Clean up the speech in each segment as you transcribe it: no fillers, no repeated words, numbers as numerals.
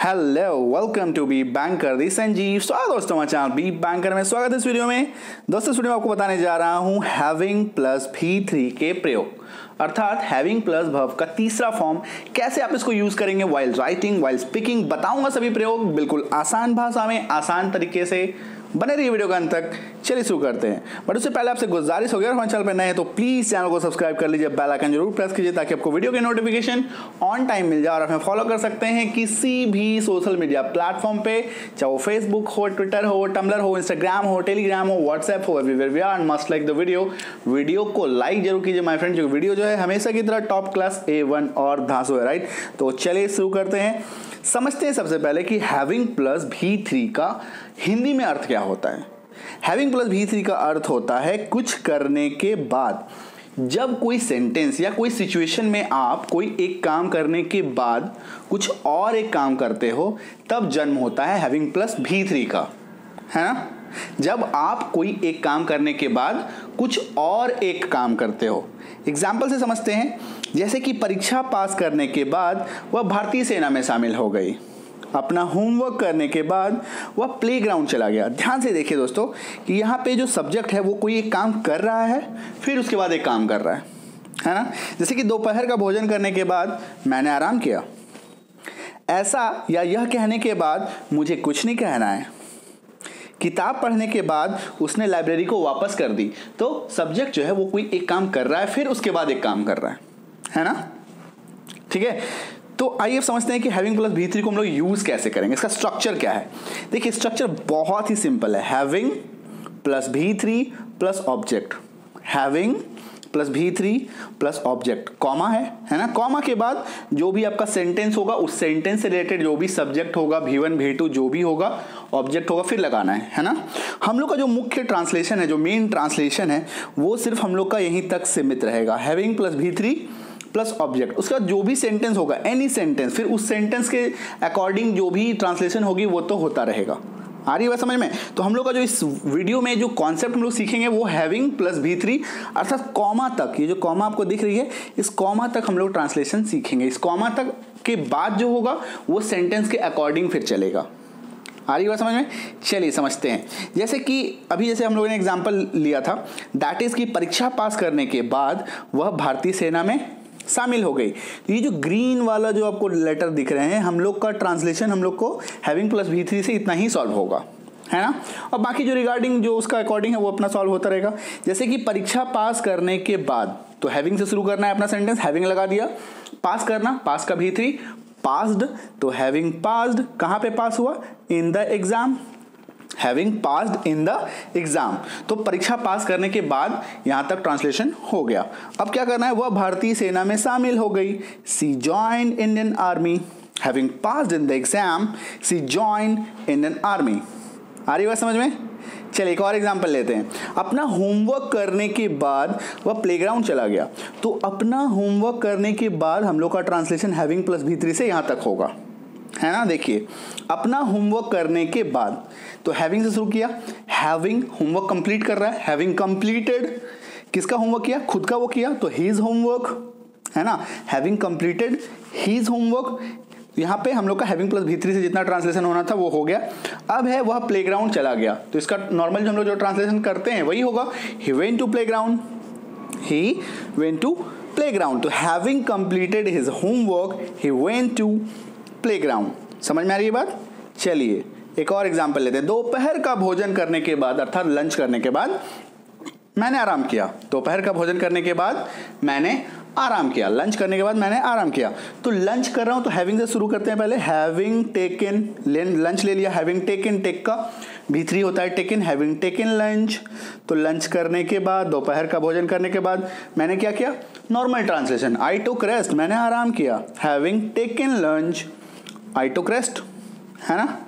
Hello welcome to B banker the Sanjeev. स्वागत दोस्तों हमारे चैनल बी बैंकर में। स्वागत है इस वीडियो में। दोस्तों इस वीडियो में आपको बताने जा रहा हूं हैविंग प्लस भी3 के प्रयोग, अर्थात हैविंग प्लस वर्ब का तीसरा फॉर्म कैसे आप इसको यूज करेंगे वाइल राइटिंग, वाइल स्पीकिंग। बताऊंगा सभी प्रयोग बिल्कुल आसान भाषा में, आसान तरीके से। बने रहिए वीडियो का अंत तक। चलिए शुरू करते हैं, बट उससे पहले आपसे गुजारिश हो गया, हमारे चैनल पर नए हैं तो प्लीज चैनल को सब्सक्राइब कर लीजिए, बेल आइकन जरूर प्रेस कीजिए ताकि आपको वीडियो के नोटिफिकेशन ऑन टाइम मिल जाए। और हमें फॉलो कर सकते हैं किसी भी सोशल मीडिया प्लेटफॉर्म पे, चाहे वो फेसबुक हो, ट्विटर हो, टम्बलर हो, इंस्टाग्राम हो, टेलीग्राम हो, व्हाट्सएप हो, everywhere we are. Must like the video को लाइक जरूर कीजिए माय फ्रेंड, जो वीडियो जो है हमेशा की तरह टॉप क्लास A1 और धांसू है, राइट। तो चलिए शुरू करते हैं। समझते हैं सबसे पहले कि हैविंग प्लस भी3 का हिंदी में अर्थ क्या होता है। हैविंग प्लस भी3 का अर्थ होता है कुछ करने के बाद। जब कोई सेंटेंस या कोई सिचुएशन में आप कोई एक काम करने के बाद कुछ और एक काम करते हो, तब जन्म होता है हैविंग प्लस भी3 का, है ना। जब आप कोई एक काम करने के बाद कुछ और एक काम करते हो। एग्जाम्पल से समझते हैं, जैसे कि परीक्षा पास करने के बाद वह भारतीय सेना में शामिल हो गई। अपना होमवर्क करने के बाद वह प्लेग्राउंड चला गया। ध्यान से देखिए दोस्तों कि यहाँ पे जो सब्जेक्ट है वो कोई एक काम कर रहा है, फिर उसके बाद एक काम कर रहा है ना। जैसे कि दोपहर का भोजन करने के बाद मैंने आराम किया। ऐसा या यह कहने के बाद मुझे कुछ नहीं कहना है। किताब पढ़ने के बाद उसने लाइब्रेरी को वापस कर दी। तो सब्जेक्ट जो है वो कोई एक काम कर रहा है, फिर उसके बाद एक काम कर रहा है ना। ठीक है, तो आइए समझते हैं कि हैविंग प्लस भी3 को हम लोग यूज कैसे करेंगे, इसका स्ट्रक्चर क्या है। देखिए स्ट्रक्चर बहुत ही सिंपल है। हैविंग प्लस भी3 प्लस ऑब्जेक्ट, हैविंग प्लस भी3 प्लस ऑब्जेक्ट, कॉमा है ना। कॉमा के बाद जो भी आपका सेंटेंस होगा, उस सेंटेंस से रिलेटेड जो भी सब्जेक्ट होगा, भी1 भी2 जो भी होगा, ऑब्जेक्ट होगा, फिर लगाना है ना। हम लोग का जो मुख्य ट्रांसलेशन है, जो मेन ट्रांसलेशन है, वो सिर्फ हम लोग का यहीं तक सीमित रहेगा। हैविंग प्लस भी3 प्लस ऑब्जेक्ट, उसका जो भी सेंटेंस होगा, एनी सेंटेंस, फिर उस सेंटेंस के अकॉर्डिंग जो भी ट्रांसलेशन होगी वो तो होता रहेगा। आ रही है बात समझ में। तो हम लोग का जो इस वीडियो में जो कॉन्सेप्ट हम लोग सीखेंगे वो हैविंग प्लस भी3, अर्थात कॉमा तक। ये जो कॉमा आपको दिख रही है, इस कॉमा तक हम लोग ट्रांसलेशन सीखेंगे। इस कॉमा तक के बाद जो होगा वो सेंटेंस के अकॉर्डिंग फिर चलेगा। आ रही बात समझ में। चलिए समझते हैं। जैसे कि अभी जैसे हम लोगों ने एग्जाम्पल लिया था, दैट इज कि परीक्षा पास करने के बाद वह भारतीय सेना में शामिल हो गई। तो ये जो ग्रीन वाला जो आपको लेटर दिख रहे हैं, हम लोग का ट्रांसलेशन हम लोग को हैविंग प्लस भी3 से इतना ही सॉल्व होगा, है ना। और बाकी जो रिगार्डिंग जो उसका अकॉर्डिंग है वो अपना सॉल्व होता रहेगा। जैसे कि परीक्षा पास करने के बाद, तो हैविंग से शुरू करना है अपना सेंटेंस, हैविंग लगा दिया। पास करना, पास का भी3, पास्ड, तो हैविंग पास्ड, कहाँ पे पास हुआ, इन the exam, having passed in the exam. तो परीक्षा पास करने के बाद यहां तक ट्रांसलेशन हो गया। अब क्या करना है, वह भारतीय सेना में शामिल हो गई। She joined Indian army, having passed in the exam she joined Indian army. आ रही बात समझ में। चलिए एक और एग्जांपल लेते हैं। अपना होमवर्क करने के बाद वह प्लेग्राउंड चला गया। तो अपना होमवर्क करने के बाद हम लोग का ट्रांसलेशन हैविंग प्लस भी3 से यहां तक होगा, है ना। देखिए अपना होमवर्क करने के बाद, तो हैविंग से शुरू किया, हैविंग होमवर्क कंप्लीट कर रहा है, हैविंग कंप्लीटेड, किसका होमवर्क किया, खुद का वो किया, तो हीज होमवर्क, है ना। Having completed his homework. यहाँ पे हम लोग का हैविंग प्लस भी3 से जितना ट्रांसलेशन होना था वो हो गया। अब है वह प्लेग्राउंड चला गया, तो इसका नॉर्मल जो हम लोग जो ट्रांसलेशन करते हैं वही होगा, he went to playground, he went to playground. तो having completed his homework he went to playground. समझ में आ रही है बात। चलिए एक और एग्जांपल लेते हैं। दोपहर का भोजन करने के बाद, अर्थात लंच करने के बाद मैंने आराम किया। दोपहर का भोजन करने के बाद मैंने आराम किया, लंच करने के बाद मैंने आराम किया। तो लंच कर रहा हूं तो हैविंग से शुरू करते हैं पहले। हैविंग टेकन, लंच ले लिया, हैविंग टेकन, टेक का भी3 होता है टेकन, हैविंग टेकन लंच। तो लंच करने के बाद, दोपहर का भोजन करने के बाद मैंने क्या किया, नॉर्मल ट्रांसलेशन, आई टुक रेस्ट, मैंने आराम किया। Having taken lunch I took rest, है ना।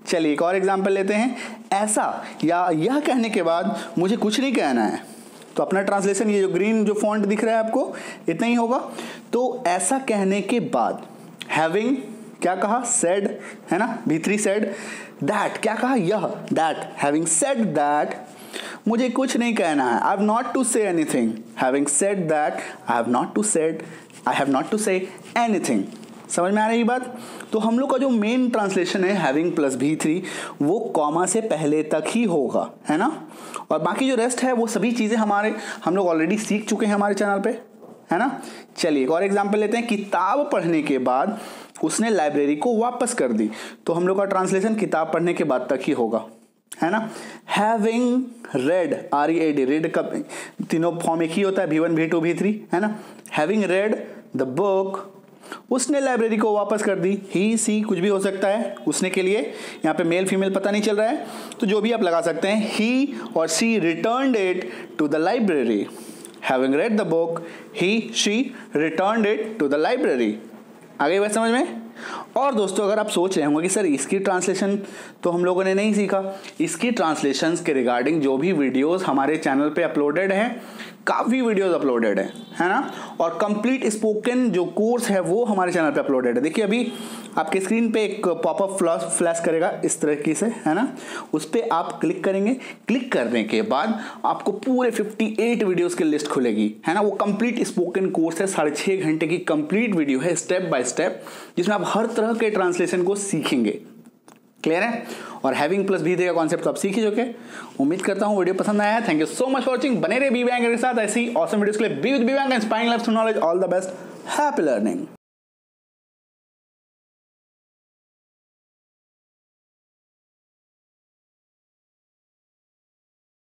चलिए एक और एग्जांपल लेते हैं। ऐसा या यह कहने के बाद मुझे कुछ नहीं कहना है, तो अपना ट्रांसलेशन ये जो ग्रीन जो फॉन्ट दिख रहा है आपको, इतना ही होगा। तो ऐसा कहने के बाद हैविंग क्या कहा, सेड, है ना, भी3 सेड। दैट क्या कहा, यह, दैट, हैविंग सेड दैट, मुझे कुछ नहीं कहना है, I have not to say anything, having said that I have not to say anything. समझ में आ रही बात? तो हम लोग का जो मेन ट्रांसलेशन है हैविंग प्लस भी3 वो कॉमा से पहले तक ही होगा, है ना। और बाकी जो रेस्ट है वो सभी चीज़ें हम लोग ऑलरेडी सीख चुके हैं हमारे चैनल पे, है ना। चलिए एक और एग्जाम्पल लेते हैं। किताब पढ़ने के बाद उसने लाइब्रेरी को वापस कर दी, तो हम लोग का ट्रांसलेशन किताब पढ़ने के बाद तक ही होगा, है ना। हैविंग रेड, READ, रेड का तीनों फॉर्म एक ही होता है, V1 V2 V3, है ना। हैविंग रेड द बुक, उसने लाइब्रेरी को वापस कर दी। ही सी कुछ भी हो सकता है उसने के लिए, यहाँ पे मेल फीमेल पता नहीं चल रहा है, तो जो भी आप लगा सकते हैं। ही और she returned it to the library. Having read the book he she returned it to the library. आ गई बात समझ में? और दोस्तों अगर आप सोच रहे होंगे कि सर इसकी ट्रांसलेशन तो हम लोगों ने नहीं सीखा, इसकी ट्रांसलेशंस के रिगार्डिंग जो भी वीडियोस हमारे चैनल पे अपलोडेड हैं, काफ़ी वीडियोस अपलोडेड है ना। और कंप्लीट स्पोकन जो कोर्स है वो हमारे चैनल पे अपलोडेड है। देखिए अभी आपके स्क्रीन पे एक पॉपअप फ्लैश करेगा इस तरीके से, है ना। उस पर आप क्लिक करेंगे, क्लिक करने के बाद आपको पूरे 58 वीडियोस की लिस्ट खुलेगी, है ना। वो कंप्लीट स्पोकन कोर्स है, 6.5 घंटे की कंप्लीट वीडियो है स्टेप बाय स्टेप, जिसमें आप हर तरह के ट्रांसलेशन को सीखेंगे। क्लियर है? और हैविंग प्लस भी का कॉन्सेप्ट तो आप सीख ही चुके। उम्मीद करता हूं वीडियो पसंद आया है। Thank you so much for watching. बने रहे बी बैंक के साथ ऐसी ऑसम वीडियोस के लिए। Be with B bank, inspiring life through knowledge. All the best, happy learning.